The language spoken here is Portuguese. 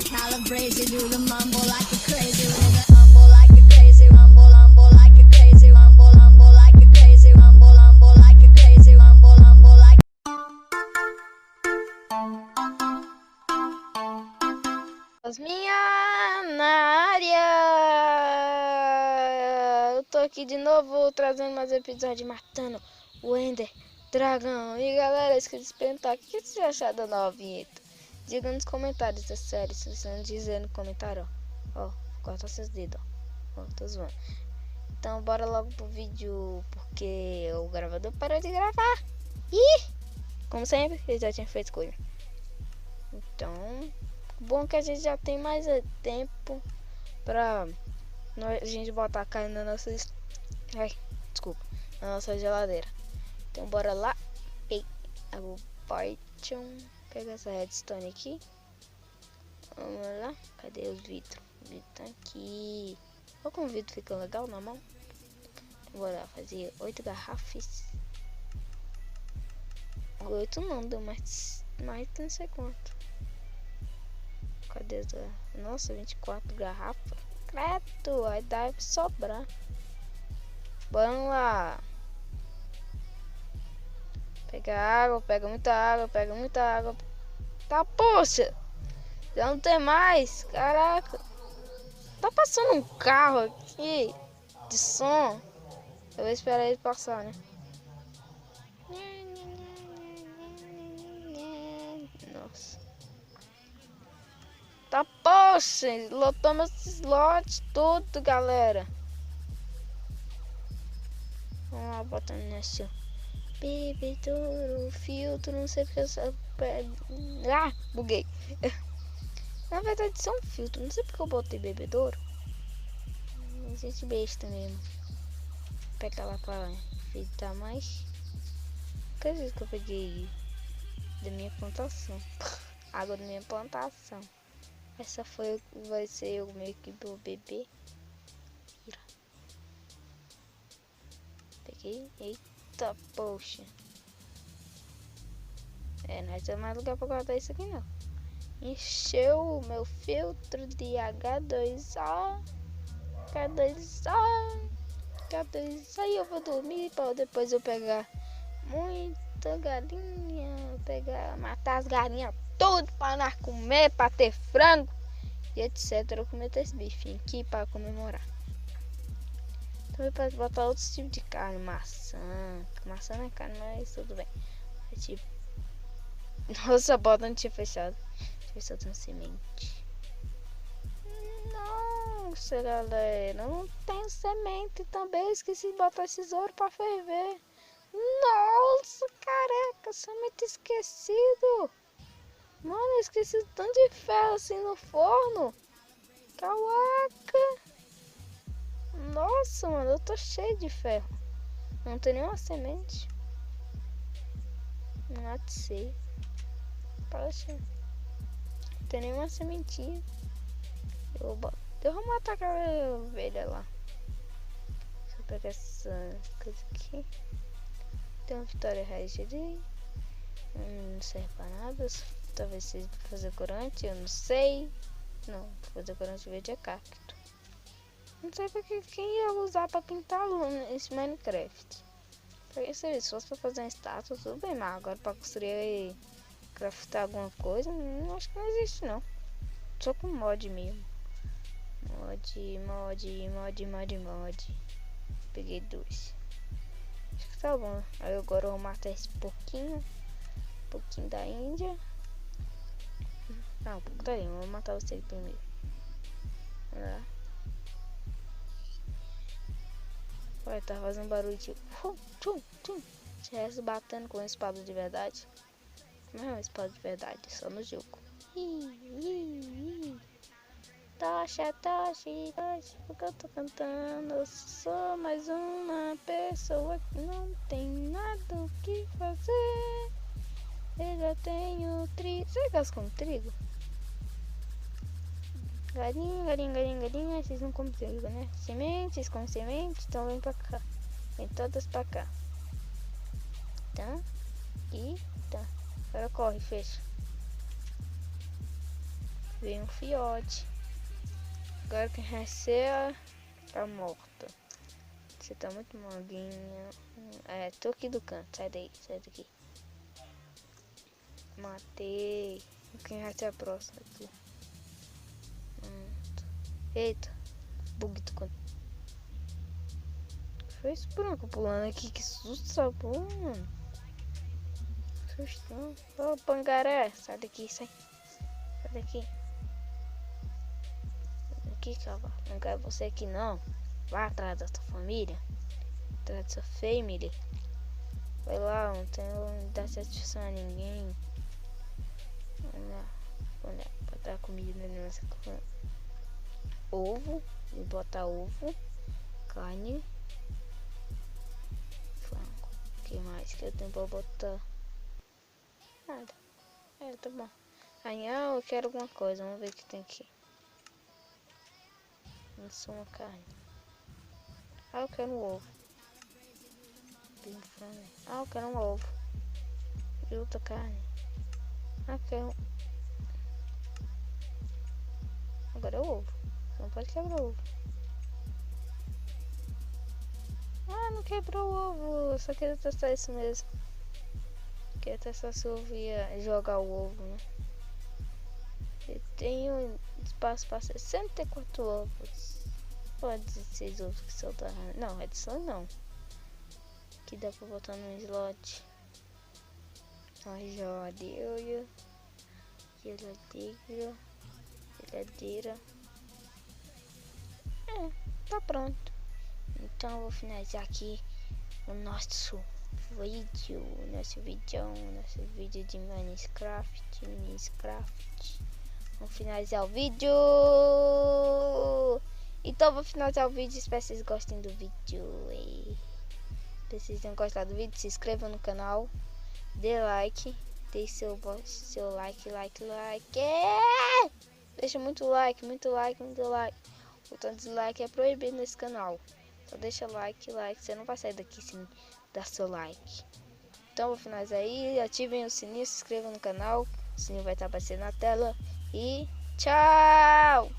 Calibrate, you do the mumble like a crazy nigga. Mumble like a crazy, mumble like a crazy, mumble like a crazy, mumble like a crazy, mumble like. Minha na área. Eu tô aqui de novo trazendo mais episódios de matando o Ender Dragão. E galera, esqueci de perguntar, o que vocês acharam da nova vinheta? Diga nos comentários da série, se vocês não dizer no comentário, ó, corta seus dedos, ó, tô zoando. Então bora logo pro vídeo, porque o gravador parou de gravar. E como sempre, eu já tinha feito coisa. Então, bom que a gente já tem mais tempo pra a gente botar a carne na nossa na nossa geladeira. Então bora lá. Ei, o Python, pega essa redstone aqui. Vamos lá, cadê os vidros? O vidro tá aqui. Olha como o vidro fica legal na mão. Então, bora lá fazer 8 garrafas. 8 não, deu mais não sei quanto. Cadê? Nossa, 24 garrafas. Credo, aí deve sobrar. Vamos lá. Pega água, pega muita água. Tá, poxa. Já não tem mais. Caraca. Tá passando um carro aqui de som. Eu vou esperar ele passar, né? Nossa. Tá, poxa, lotamos esses lotes tudo, galera. Vamos lá, botando nesse bebedouro, filtro, não sei porque eu só... Ah, buguei. Na verdade isso é um filtro, não sei porque eu botei bebedouro. Gente besta mesmo. Pega lá pra filtrar mais. Quer dizer que eu peguei da minha plantação. Água da minha plantação. Essa vai ser o meu que vou beber. Peguei. Eita, poxa. Não vai ter mais lugar pra guardar isso aqui não. Encheu o meu filtro de H2O. H2O. Aí eu vou dormir para depois eu pegar muita galinha. Matar as galinhas tudo para nós comer, para ter frango e etc. Eu comer esse bifinho aqui para comemorar. Também pode botar outros tipos de carne, maçã não é carne, mas tudo bem. É tipo, nossa, a bota não tinha fechado. Deixa eu ver se eu tenho semente. Nossa, galera, não tem semente também. Esqueci de botar esses ouro para ferver. Nossa, caraca, semente esquecido. Mano, eu esqueci o tanto de ferro assim no forno. Caraca. Nossa, mano, eu tô cheio de ferro. Não tem nenhuma semente. Não sei. Poxa. Não tem nenhuma sementinha. Eu vou matar aquela ovelha lá. Deixa eu pegar essa coisa aqui. Tem uma Vitória Regia ali. Não serve pra nada. Talvez seja pra fazer corante, eu não sei. Não, pra fazer corante verde é cacto. Não sei porque quem ia usar pra pintar esse Minecraft. Porque se fosse pra fazer uma estátua, tudo bem, mas agora pra construir e craftar alguma coisa, acho que não existe não. Só com mod mesmo. Mod. Peguei 2. Acho que tá bom. Aí agora eu vou matar esse pouquinho da Índia. Não, um pouco da Índia. Vou matar você primeiro. Olha lá. Olha, tá fazendo barulho de se tivesse batendo com uma espada de verdade. Não é uma espada de verdade, só no jogo. Tocha, porque eu tô cantando. Eu sou mais uma pessoa que não tem nada o que fazer. Eu já tenho trigo. Você gosta com trigo? Galinha, vocês não comem trigo, né? Sementes, com semente, então vem pra cá. Vem todas pra cá. Tá? E tá. Agora corre, fecha. Veio um filhote. Agora quem recebe tá morta. Você tá muito molinha. Tô aqui do canto. Sai daí, sai daqui. Matei. Quem vai ser a próxima aqui? Eita. Bug do canto. Foi esse branco pulando aqui. Que susto, essa porra, mano. Sustão. Ô, pangaré. Sai daqui, sai. Sai daqui. Aqui, cavalo. Não quero você aqui, não. Vá atrás da sua família. Atrás da sua família. Vai lá, não tem não dá satisfação a ninguém. Olha, botar comida nessa coisa. Ovo. E botar ovo. Carne. Frango. O que mais que eu tenho pra botar? Nada. Tá bom. Aí eu quero alguma coisa. Vamos ver o que tem aqui. Isso é uma carne. Eu quero um ovo. Eu quero um ovo. E outra carne. Eu quero. Agora é o ovo. Você não pode quebrar o ovo. Não quebrou o ovo. Eu só queria testar isso mesmo. Queria testar se o ovo ia jogar o ovo, né? Eu tenho espaço para 64 ovos. Pode 16 ovos que soltaram. Não, edição não. Que dá pra botar no slot. A geladeira. Geladeira. Tá pronto. Então eu vou finalizar aqui o nosso vídeo. Nosso vídeo de Minecraft. Vamos finalizar o vídeo. Então vou finalizar o vídeo. Espero que vocês gostem do vídeo. Se vocês tenham gostado do vídeo, se inscrevam no canal. Dê like. Deixe seu like. Deixa muito like. O botão de dislike é proibido nesse canal. Só deixa like. Você não vai sair daqui sem dar seu like. Então vou finalizar aí. Ativem o sininho, se inscrevam no canal. O sininho vai estar aparecendo na tela. E tchau!